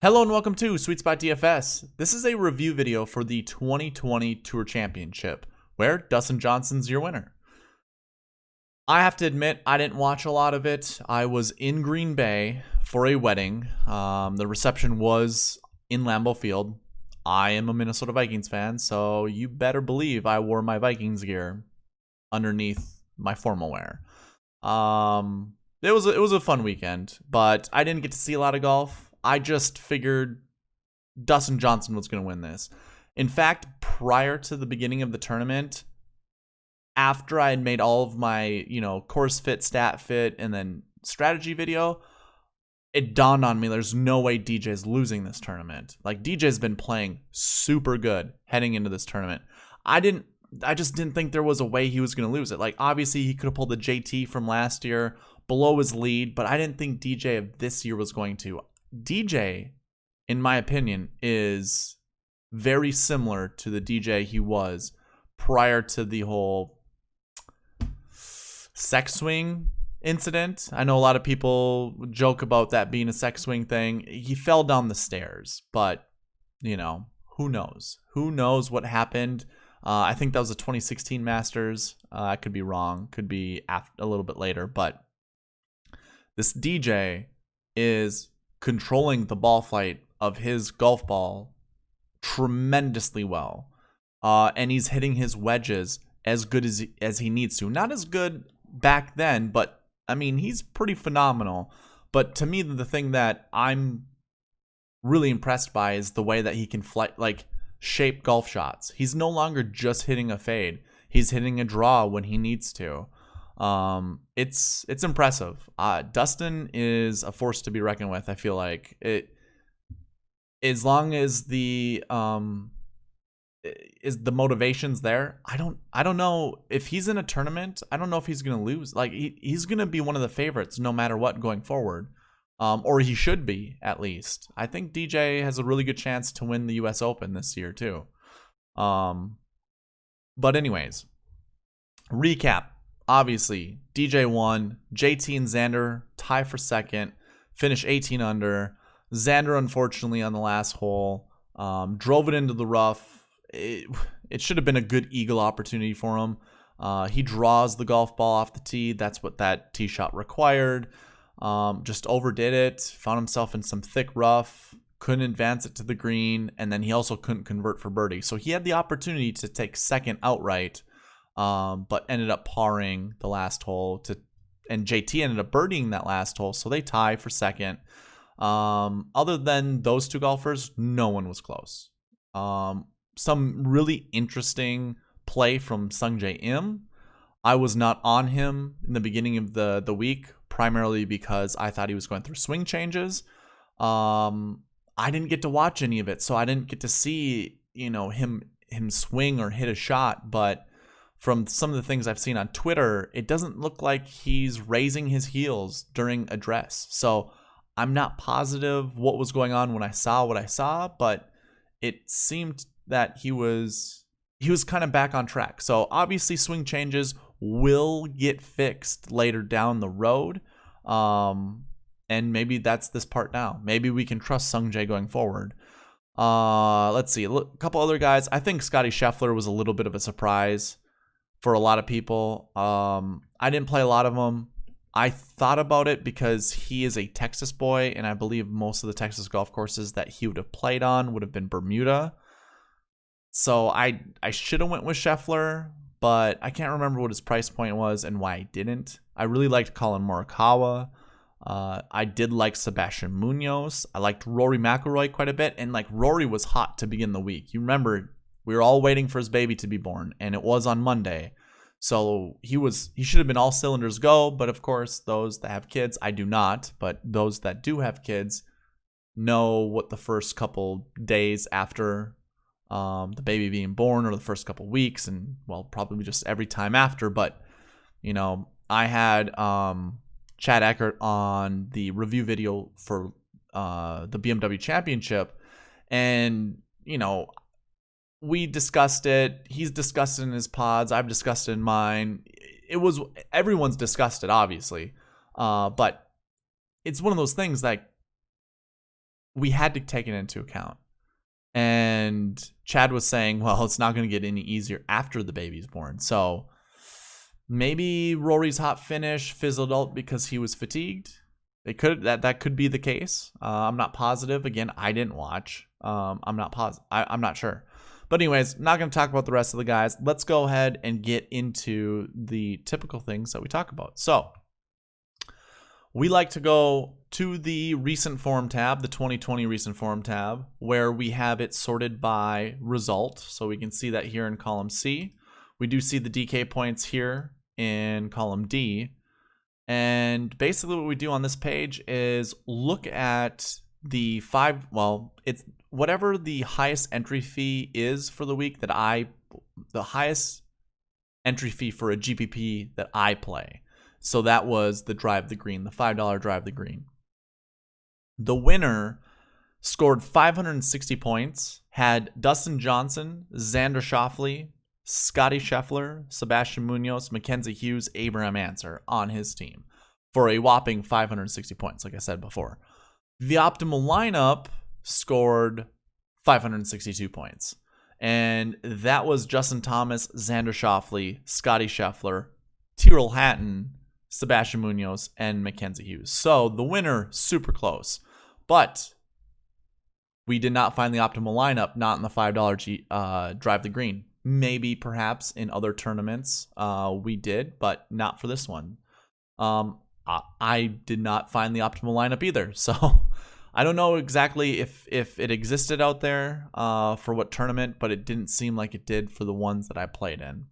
Hello and welcome to SweetSpotDFS. This is a review video for the 2020 Tour Championship, where Dustin Johnson's your winner. I have to admit, I didn't watch a lot of it. I was in Green Bay for a wedding. The reception was in Lambeau Field. I am a Minnesota Vikings fan, so you better believe I wore my Vikings gear underneath my formal wear. It was a fun weekend, but I didn't get to see a lot of golf. I just figured Dustin Johnson was going to win this. In fact, prior to the beginning of the tournament, after I had made all of my, course fit, stat fit, and then strategy video, it dawned on me there's no way DJ's losing this tournament. Like, DJ's been playing super good heading into this tournament. I just didn't think there was a way he was going to lose it. Like, obviously, he could have pulled the JT from last year below his lead, but I didn't think DJ of this year was going to. DJ, in my opinion, is very similar to the DJ he was prior to the whole sex swing incident. I know a lot of people joke about that being a sex swing thing. He fell down the stairs, but, who knows? Who knows what happened? I think that was a 2016 Masters. I could be wrong. Could be a little bit later, but this DJ is controlling the ball flight of his golf ball tremendously well. And he's hitting his wedges as good as he needs to. Not as good back then, but I mean, he's pretty phenomenal. But to me, the thing that I'm really impressed by is the way that he can shape golf shots. He's no longer just hitting a fade. He's hitting a draw when he needs to. It's impressive. Dustin is a force to be reckoned with. I feel like it, as long as the motivation's there. I don't know if he's in a tournament. I don't know if he's gonna lose. Like, he's gonna be one of the favorites no matter what going forward. Or he should be, at least. I think DJ has a really good chance to win the US Open this year too. But anyways, recap. Obviously, DJ won. JT and Xander tie for second. Finish 18 under. Xander, unfortunately, on the last hole, drove it into the rough. It should have been a good eagle opportunity for him. He draws the golf ball off the tee. That's what that tee shot required. Just overdid it. Found himself in some thick rough. Couldn't advance it to the green. And then he also couldn't convert for birdie. So he had the opportunity to take second outright. But ended up parring the last hole and JT ended up birdieing that last hole, so they tie for second. Other than those two golfers, no one was close. Some really interesting play from Sungjae Im. I was not on him in the beginning of the week, primarily because I thought he was going through swing changes. I didn't get to watch any of it, so I didn't get to see, him swing or hit a shot, but from some of the things I've seen on Twitter, it doesn't look like he's raising his heels during address. So I'm not positive what was going on when I saw what I saw, but it seemed that he was kind of back on track. So obviously swing changes will get fixed later down the road. And maybe that's this part now. Maybe we can trust Sungjae going forward. Let's see. A couple other guys. I think Scotty Scheffler was a little bit of a surprise for a lot of people. I didn't play a lot of them. I thought about it because he is a Texas boy, and I believe most of the Texas golf courses that he would have played on would have been Bermuda. So I should have went with Scheffler, but I can't remember what his price point was and why I didn't. I really liked Colin Morikawa. I did like Sebastian Munoz. I liked Rory McIlroy quite a bit, and Rory was hot to begin the week. You remember, we were all waiting for his baby to be born, and it was on Monday. So he should have been all cylinders go, but of course, those that have kids, I do not, but those that do have kids know what the first couple days after the baby being born, or the first couple weeks, and probably just every time after. But, I had Chad Eckert on the review video for the BMW Championship, and, we discussed it. He's discussed it in his pods. I've discussed it in mine. Everyone's discussed it, obviously. But it's one of those things that we had to take it into account. And Chad was saying, well, it's not going to get any easier after the baby's born. So maybe Rory's hot finish fizzled out because he was fatigued. It could that could be the case. I'm not positive. Again, I didn't watch. I'm not positive. I'm not sure. But anyways, not going to talk about the rest of the guys. Let's go ahead and get into the typical things that we talk about. So we like to go to the recent form tab, the 2020 recent form tab, where we have it sorted by result. So we can see that here in column C. We do see the DK points here in column D. And basically what we do on this page is look at the it's whatever the highest entry fee is for the week the highest entry fee for a GPP that I play. So that was the Drive the Green, the $5 Drive the Green. The winner scored 560 points, had Dustin Johnson, Xander Schauffele, Scotty Scheffler, Sebastian Munoz, Mackenzie Hughes, Abraham Ancer on his team for a whopping 560 points, like I said before. The optimal lineup scored 562 points. And that was Justin Thomas, Xander Schauffele, Scotty Scheffler, Tyrrell Hatton, Sebastian Munoz, and Mackenzie Hughes. So the winner, super close. But we did not find the optimal lineup, not in the $5 Drive the Green. Maybe perhaps in other tournaments we did, but not for this one. I did not find the optimal lineup either. So I don't know exactly if it existed out there for what tournament, but it didn't seem like it did for the ones that I played in.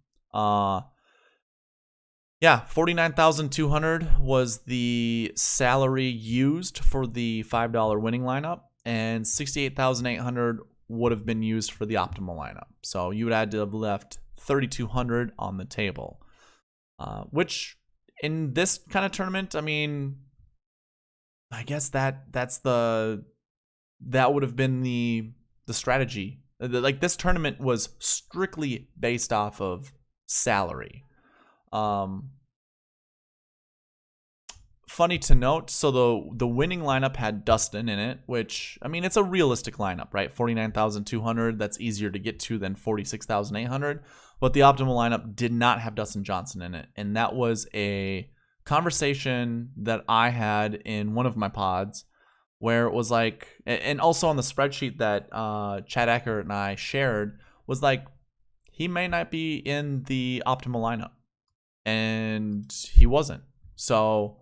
Yeah, $49,200 was the salary used for the $5 winning lineup, and $68,800 would have been used for the optimal lineup. So you would have to have left $3,200 on the table, which in this kind of tournament, I mean, I guess that would have been the strategy. Like, this tournament was strictly based off of salary. Funny to note, so the winning lineup had Dustin in it, which, I mean, it's a realistic lineup, right? 49,200, that's easier to get to than 46,800. But the optimal lineup did not have Dustin Johnson in it. And that was a conversation that I had in one of my pods where it was like, and also on the spreadsheet that Chad Eckert and I shared, was like, he may not be in the optimal lineup. And he wasn't. So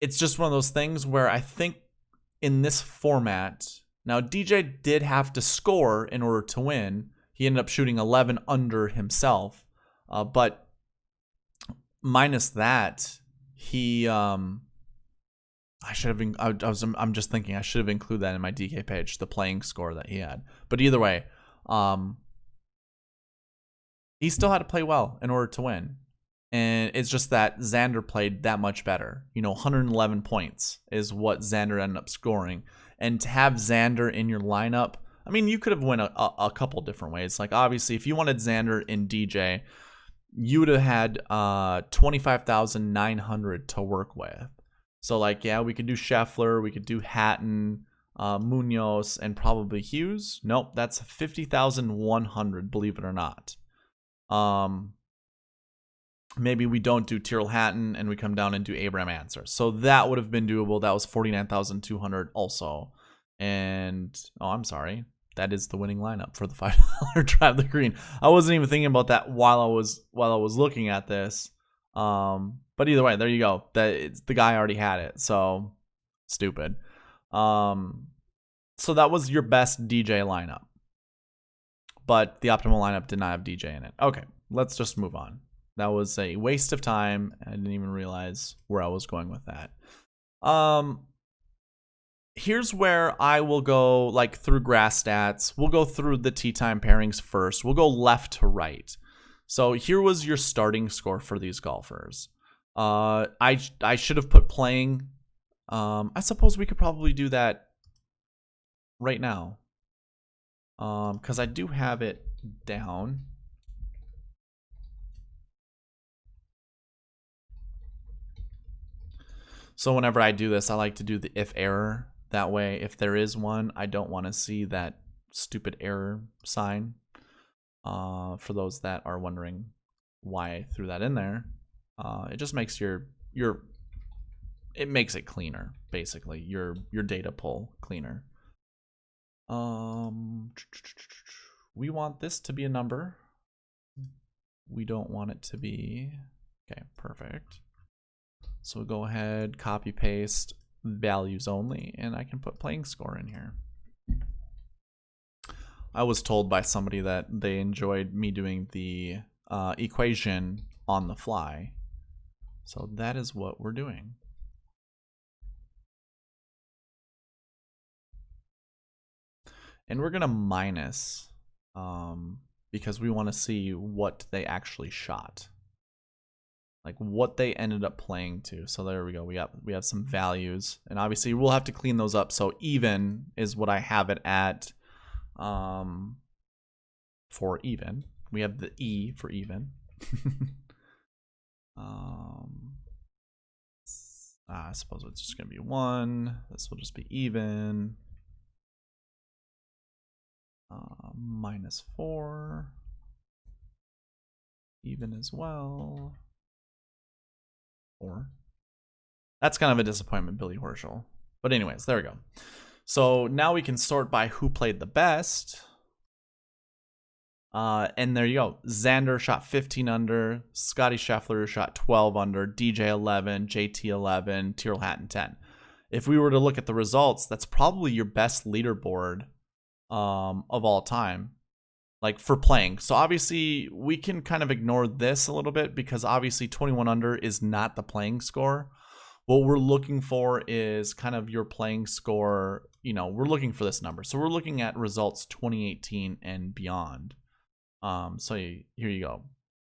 it's just one of those things where I think in this format, now DJ did have to score in order to win. He ended up shooting 11 under himself. But minus that, he I'm just thinking I should have included that in my DK page, the playing score that he had. But either way, he still had to play well in order to win. And it's just that Xander played that much better. 111 points is what Xander ended up scoring. And to have Xander in your lineup, I mean, you could have went a couple different ways. Like, obviously, if you wanted Xander in DJ, you would have had 25,900 to work with. So, like, yeah, we could do Scheffler, we could do Hatton, Munoz, and probably Hughes. Nope, that's 50,100, believe it or not. Maybe we don't do Tyrrell Hatton and we come down and do Abraham Ancer. So that would have been doable. That was 49,200 also. And, I'm sorry. That is the winning lineup for the $5 Drive the Green. I wasn't even thinking about that while I was looking at this. But either way, there you go. The guy already had it. So stupid. So that was your best DJ lineup. But the optimal lineup did not have DJ in it. Okay, let's just move on. That was a waste of time. I didn't even realize where I was going with that. Here's where I will go like through grass stats. We'll go through the tee time pairings first. We'll go left to right. So here was your starting score for these golfers. I should have put playing. I suppose we could probably do that right now. Because I do have it down. So whenever I do this, I like to do the if error That way, if there is one, I don't want to see that stupid error sign. For those that are wondering why I threw that in there, it just makes it makes it cleaner, basically, your data pull cleaner. We want this to be a number. We don't want it to be, okay, perfect. So we'll go ahead, copy paste values only, and I can put playing score in here. I was told by somebody that they enjoyed me doing the equation on the fly. So that is what we're doing. And we're gonna minus because we want to see what they actually shot, like what they ended up playing to. So there we go. We have some values, and obviously we'll have to clean those up. So even is what I have it at. For even, we have the E for even. I suppose it's just gonna be 1. This will just be even. -4. Even as well. 4. That's kind of a disappointment, Billy Horschel. But anyways, there we go. So now we can sort by who played the best. And there you go. Xander shot 15 under. Scotty Scheffler shot 12 under. DJ 11. JT 11. Tyrrell Hatton 10. If we were to look at the results, that's probably your best leaderboard of all time, like for playing. So obviously we can kind of ignore this a little bit because obviously 21 under is not the playing score. What we're looking for is kind of your playing score. You know, we're looking for this number. So we're looking at results 2018 and beyond. So here you go.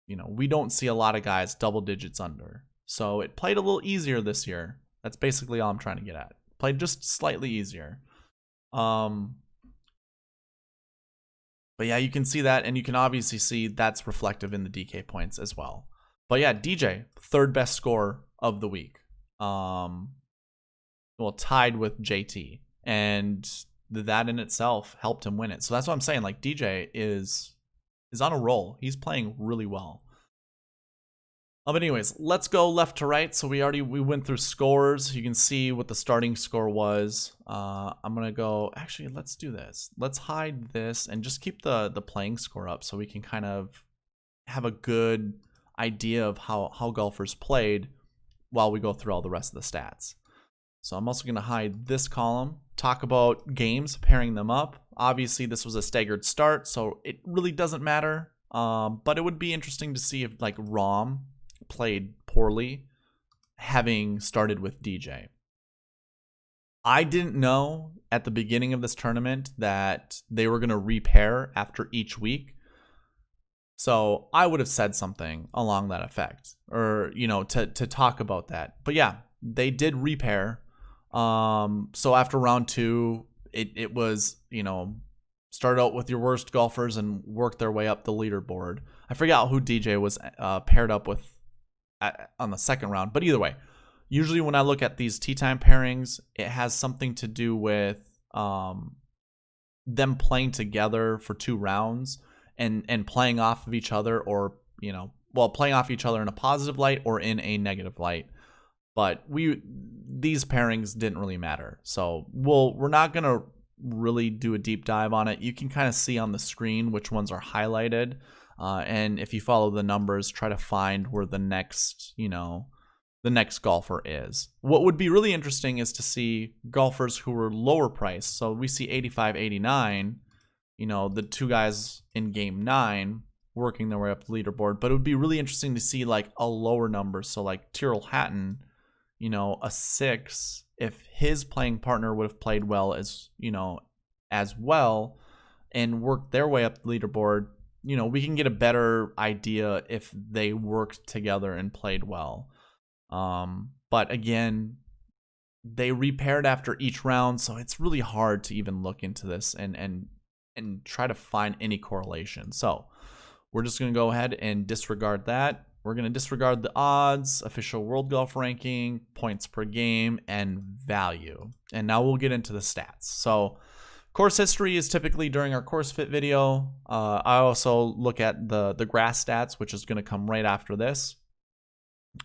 You know, we don't see a lot of guys double digits under. So it played a little easier this year. That's basically all I'm trying to get at. Played just slightly easier. But yeah, you can see that, and you can obviously see that's reflective in the DK points as well. But yeah, DJ, third best score of the week. Well, tied with JT, and that in itself helped him win it. So that's what I'm saying. Like, DJ is on a roll. He's playing really well. But anyways, let's go left to right. So we went through scores. You can see what the starting score was. I'm gonna go, actually, let's do this. Let's hide this and just keep the playing score up so we can kind of have a good idea of how golfers played while we go through all the rest of the stats. So I'm also gonna hide this column, talk about games, pairing them up. Obviously this was a staggered start, so it really doesn't matter. But it would be interesting to see if like Rahm played poorly having started with DJ. I didn't know at the beginning of this tournament that they were going to repair after each week. So I would have said something along that effect, or, you know, to talk about that. But yeah, they did repair. So after round 2, it was, you know, start out with your worst golfers and work their way up the leaderboard. I forgot who DJ was paired up with on the second round, but either way, usually when I look at these tee time pairings, it has something to do with them playing together for 2 rounds and playing off of each other, or, you know, well, playing off each other in a positive light or in a negative light. But these pairings didn't really matter, so we're not gonna really do a deep dive on it. You can kind of see on the screen which ones are highlighted. And if you follow the numbers, try to find where the next golfer is. What would be really interesting is to see golfers who were lower priced. So we see 85, 89, you know, the 2 guys in game 9 working their way up the leaderboard. But it would be really interesting to see like a lower number. So like Tyrrell Hatton, you know, a 6, if his playing partner would have played well as well and worked their way up the leaderboard, you know, we can get a better idea if they worked together and played well. But again, they repaired after each round, so it's really hard to even look into this and try to find any correlation. So we're just going to go ahead and disregard that. we're going to disregard the odds, official world golf ranking, points per game, and value. And now we'll get into the stats. So course history is typically during our course fit video. I also look at the grass stats, which is going to come right after this.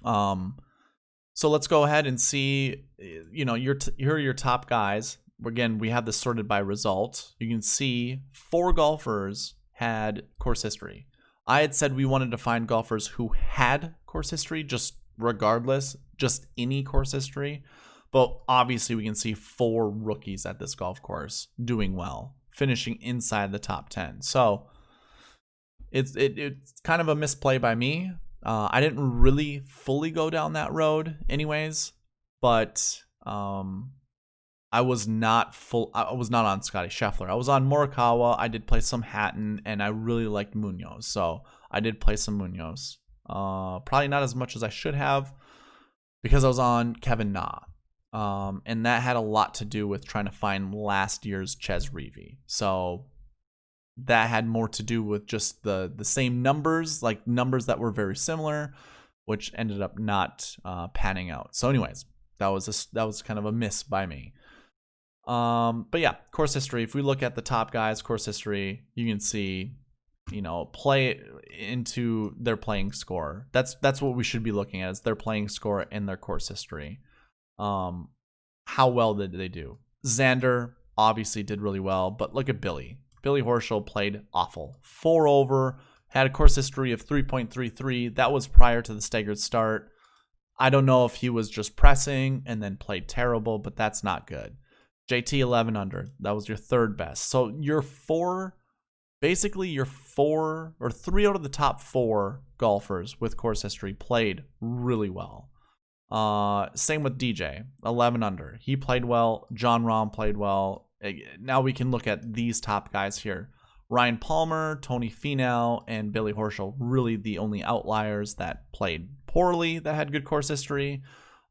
So let's go ahead and see, here are your top guys. Again, we have this sorted by result. You can see 4 golfers had course history. I had said we wanted to find golfers who had course history, just regardless, just any course history. But obviously we can see 4 rookies at this golf course doing well, finishing inside the top 10. So it's kind of a misplay by me. I didn't really fully go down that road anyways, but I was not on Scotty Scheffler. I was on Morikawa. I did play some Hatton, and I really liked Munoz. So I did play some Munoz. Probably not as much as I should have because I was on Kevin Na. And that had a lot to do with trying to find last year's Ches Reavie. So that had more to do with just the same numbers, like numbers that were very similar, which ended up not panning out. So anyways, that was kind of a miss by me. But yeah, course history. If we look at the top guys' course history, you can see, play into their playing score. That's what we should be looking at, is their playing score and their course history. How well did they do? Xander obviously did really well, but look at Billy. Billy Horschel played awful. 4 over, had a course history of 3.33. That was prior to the staggered start. I don't know if he was just pressing and then played terrible, but that's not good. JT 11 under. That was your 3rd best. So your 3 out of the top 4 golfers with course history played really well. Same with DJ, 11 under. He played well. Jon Rahm played well. Now we can look at these top guys here. Ryan Palmer, Tony Finau, and Billy Horschel, really the only outliers that played poorly that had good course history.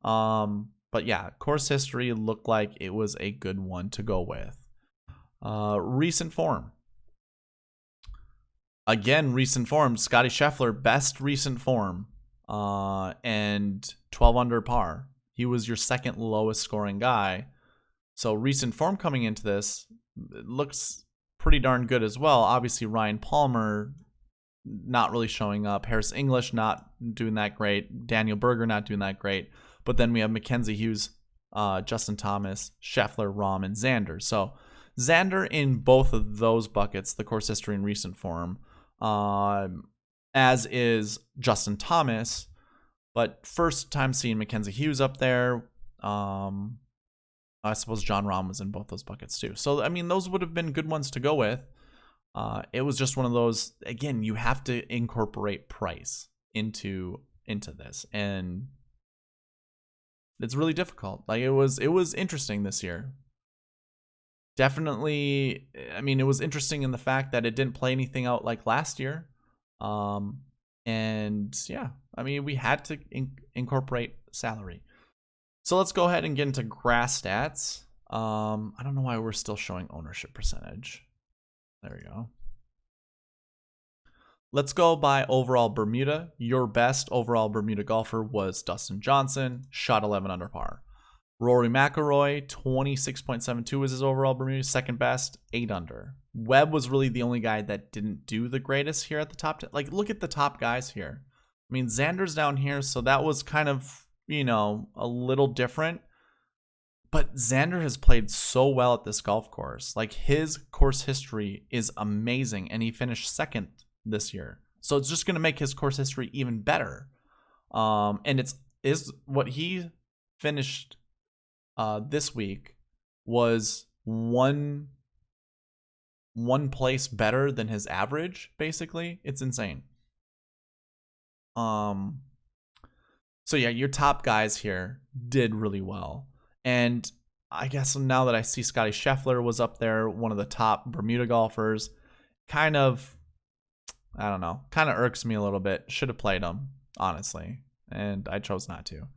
But yeah, course history looked like it was a good one to go with. Recent form. Again, recent form. Scotty Scheffler, best recent form. And 12 under par. He was your 2nd lowest scoring guy. So recent form coming into this looks pretty darn good as well. Obviously, Ryan Palmer not really showing up. Harris English not doing that great. Daniel Berger not doing that great. But then we have Mackenzie Hughes, Justin Thomas, Scheffler, Rahm, and Xander. So Xander in both of those buckets, the course history and recent form, as is Justin Thomas. But first time seeing Mackenzie Hughes up there. I suppose Jon Rahm was in both those buckets too. So, I mean, those would have been good ones to go with. It was just one of those, again, you have to incorporate price into this. And it's really difficult. Like it was interesting this year. Definitely, I mean, it was interesting in the fact that it didn't play anything out like last year. And yeah, I mean, we had to incorporate salary. So let's go ahead and get into grass stats. I don't know why we're still showing ownership percentage. There we go. Let's go by overall Bermuda. Your best overall Bermuda golfer was Dustin Johnson, shot 11 under par. Rory McIlroy, 26.72 was his overall Bermuda, 2nd best, 8 under. Webb was really the only guy that didn't do the greatest here at the top 10. Like, look at the top guys here. I mean, Xander's down here, so that was kind of, a little different. But Xander has played so well at this golf course. Like, his course history is amazing, and he finished 2nd this year. So it's just going to make his course history even better. And is what he finished this week was one place better than his average, basically. It's insane. So yeah, your top guys here did really well. And I guess now that I see Scotty Scheffler was up there, one of the top Bermuda golfers, kind of irks me a little bit. Should have played him, honestly, and I chose not to.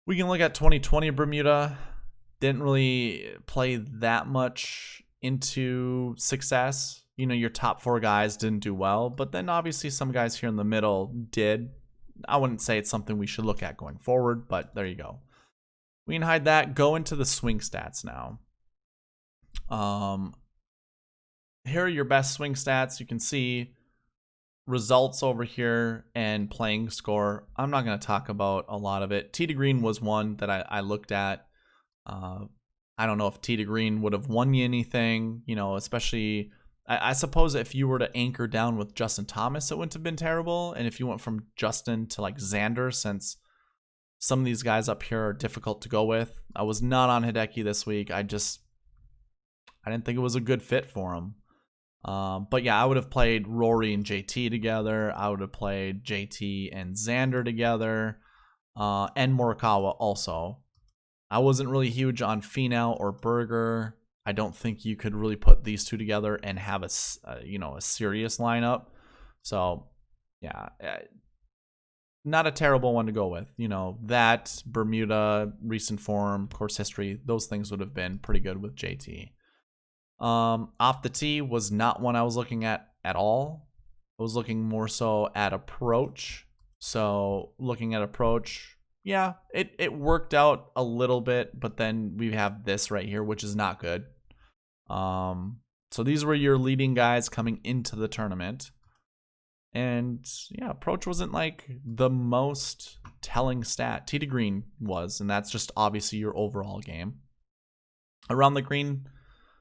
We can look at 2020 Bermuda. Didn't really play that much into success. you know, your top 4 guys didn't do well, but then obviously some guys here in the middle did. I wouldn't say it's something we should look at going forward, but there you go. We can hide that. Go into the swing stats now. Here are your best swing stats. You can see results over here and playing score. I'm not going to talk about a lot of it. Tee to green was one that I looked at. I don't know if Tee to green would have won you anything, you know, especially I suppose if you were to anchor down with Justin Thomas, it wouldn't have been terrible. And if you went from Justin to like Xander, since some of these guys up here are difficult to go with. I was not on Hideki this week. I didn't think it was a good fit for him. But yeah, I would have played Rory and JT together. I would have played JT and Xander together, and Morikawa also. I wasn't really huge on Finau or Berger. I don't think you could really put these two together and have a serious lineup. So yeah, not a terrible one to go with. You know, that, Bermuda, recent form, course history, those things would have been pretty good with JT. Off the tee was not one I was looking at all. I was looking more so at approach. So looking at approach, yeah, it worked out a little bit, but then we have this right here, which is not good. So these were your leading guys coming into the tournament. And yeah, approach wasn't like the most telling stat. Tee to green was, and that's just obviously your overall game. Around the green,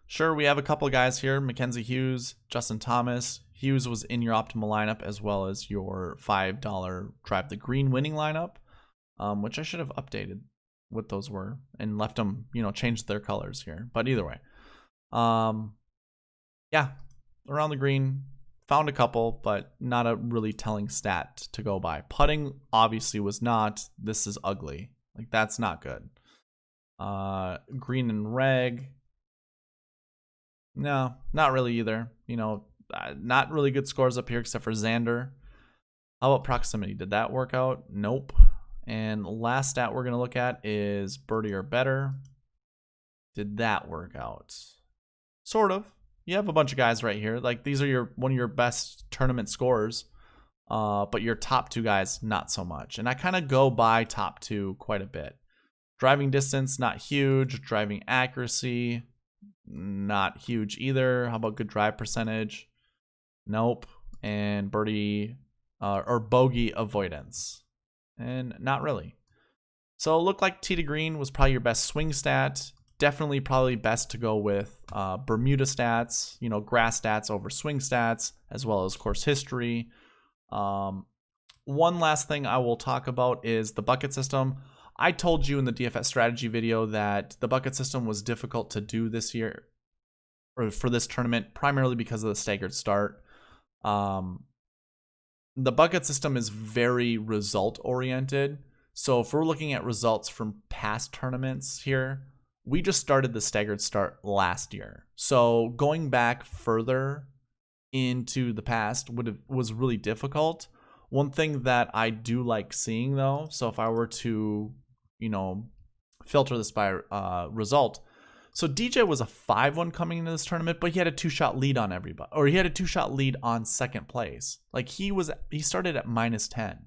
sure, we have a couple of guys here. Mackenzie Hughes, Justin Thomas. Hughes was in your optimal lineup as well as your $5 drive the green winning lineup, which I should have updated what those were and left them, changed their colors here. But either way, yeah, around the green, found a couple, but not a really telling stat to go by. Putting obviously was not. This is ugly. Like, that's not good. Green and reg. No, not really either. Not really good scores up here except for Xander. How about proximity? Did that work out? Nope. And last stat we're going to look at is birdie or better. Did that work out? Sort of. You have a bunch of guys right here. Like, these are one of your best tournament scorers. But your top 2 guys, not so much. And I kind of go by top 2 quite a bit. Driving distance, not huge. Driving accuracy, not huge either. How about good drive percentage? Nope. And birdie or bogey avoidance. And not really. So it looked like tee to green was probably your best swing stat. Definitely probably best to go with Bermuda stats, grass stats over swing stats, as well as course history. One last thing I will talk about is the bucket system. I told you in the DFS strategy video that the bucket system was difficult to do this year, or for this tournament, primarily because of the staggered start. The bucket system is very result oriented. So if we're looking at results from past tournaments here, we just started the staggered start last year. So going back further into the past was really difficult. One thing that I do like seeing though, so if I were to, filter this by result. So DJ was a 5-1 coming into this tournament, but he had a 2-shot lead on everybody, or he had a 2-shot lead on second place. Like, he started at -10.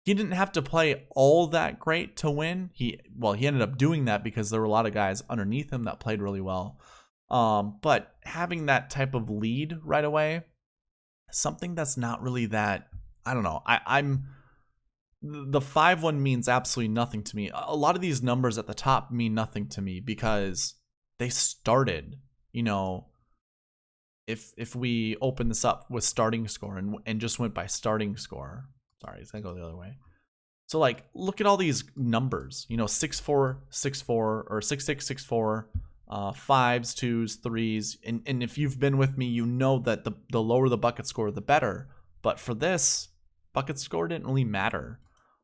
He didn't have to play all that great to win. He ended up doing that because there were a lot of guys underneath him that played really well. But having that type of lead right away, something that's not really that, I don't know. The 5-1 means absolutely nothing to me. A lot of these numbers at the top mean nothing to me because they started, if we open this up with starting score and just went by starting score. Sorry, it's going to go the other way. So, like, look at all these numbers, 6-4, 6-4, or 6-6, 6-4, 5s, 2s, 3s. And if you've been with me, you know that the lower the bucket score, the better. But for this, bucket score didn't really matter.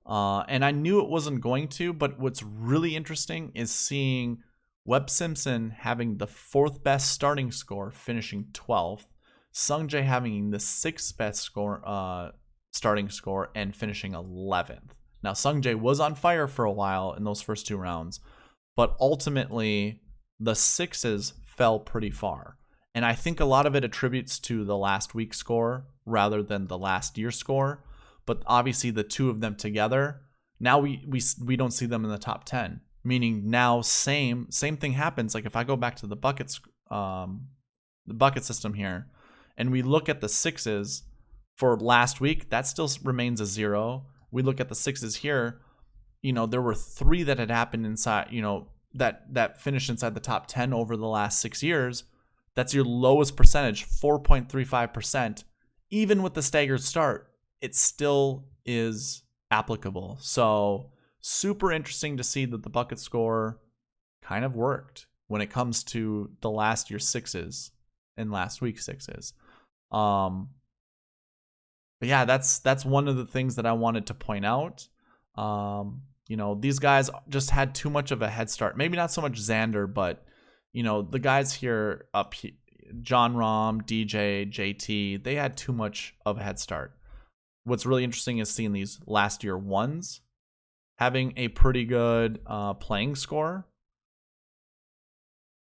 And I knew it wasn't going to, but what's really interesting is seeing Webb Simpson having the 4th best starting score, finishing 12th. Sungjae having the 6th best score, starting score, and finishing 11th. Now, Sungjae was on fire for a while in those first 2 rounds, but ultimately the 6s fell pretty far. And I think a lot of it attributes to the last week score rather than the last year score. But obviously the two of them together, now we don't see them in the top 10. Meaning now same thing happens. Like if I go back to the bucket system here, and we look at the sixes for last week, that still remains a 0. We look at the sixes here, there were 3 that had happened inside, that finished inside the top 10 over the last 6 years. That's your lowest percentage, 4.35%. Even with the staggered start, it still is applicable. So super interesting to see that the bucket score kind of worked when it comes to the last year's sixes and last week's sixes. But yeah, that's one of the things that I wanted to point out. These guys just had too much of a head start. Maybe not so much Xander, but the guys here up here, John Rahm, DJ, JT, they had too much of a head start. What's really interesting is seeing these last year ones having a pretty good playing score.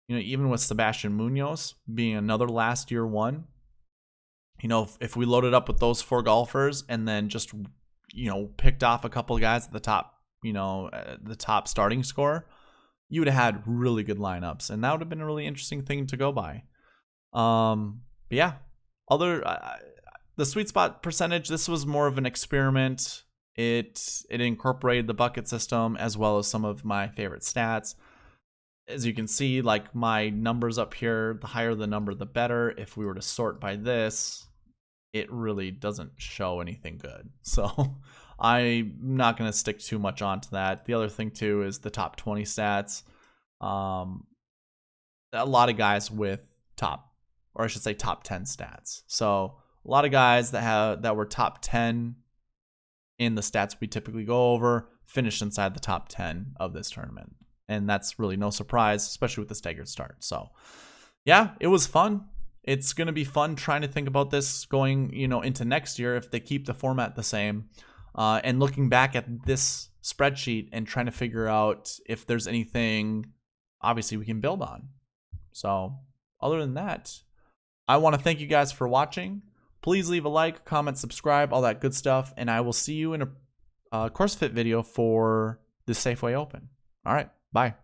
Even with Sebastian Munoz being another last year one. If we loaded up with those 4 golfers and then just, picked off a couple of guys at the top, the top starting score, you would have had really good lineups. And that would have been a really interesting thing to go by. But yeah, the sweet spot percentage, this was more of an experiment. It incorporated the bucket system as well as some of my favorite stats. As you can see, like my numbers up here, the higher the number, the better. If we were to sort by this, it really doesn't show anything good. So I'm not going to stick too much onto that. The other thing too is the top 20 stats. A lot of guys with top 10 stats. So a lot of guys that were top 10 in the stats we typically go over finished inside the top 10 of this tournament. And that's really no surprise, especially with the staggered start. So yeah, it was fun. It's going to be fun trying to think about this going, into next year if they keep the format the same. And looking back at this spreadsheet and trying to figure out if there's anything, obviously, we can build on. So other than that, I want to thank you guys for watching. Please leave a like, comment, subscribe, all that good stuff. And I will see you in a course fit video for the Safeway Open. All right. Bye.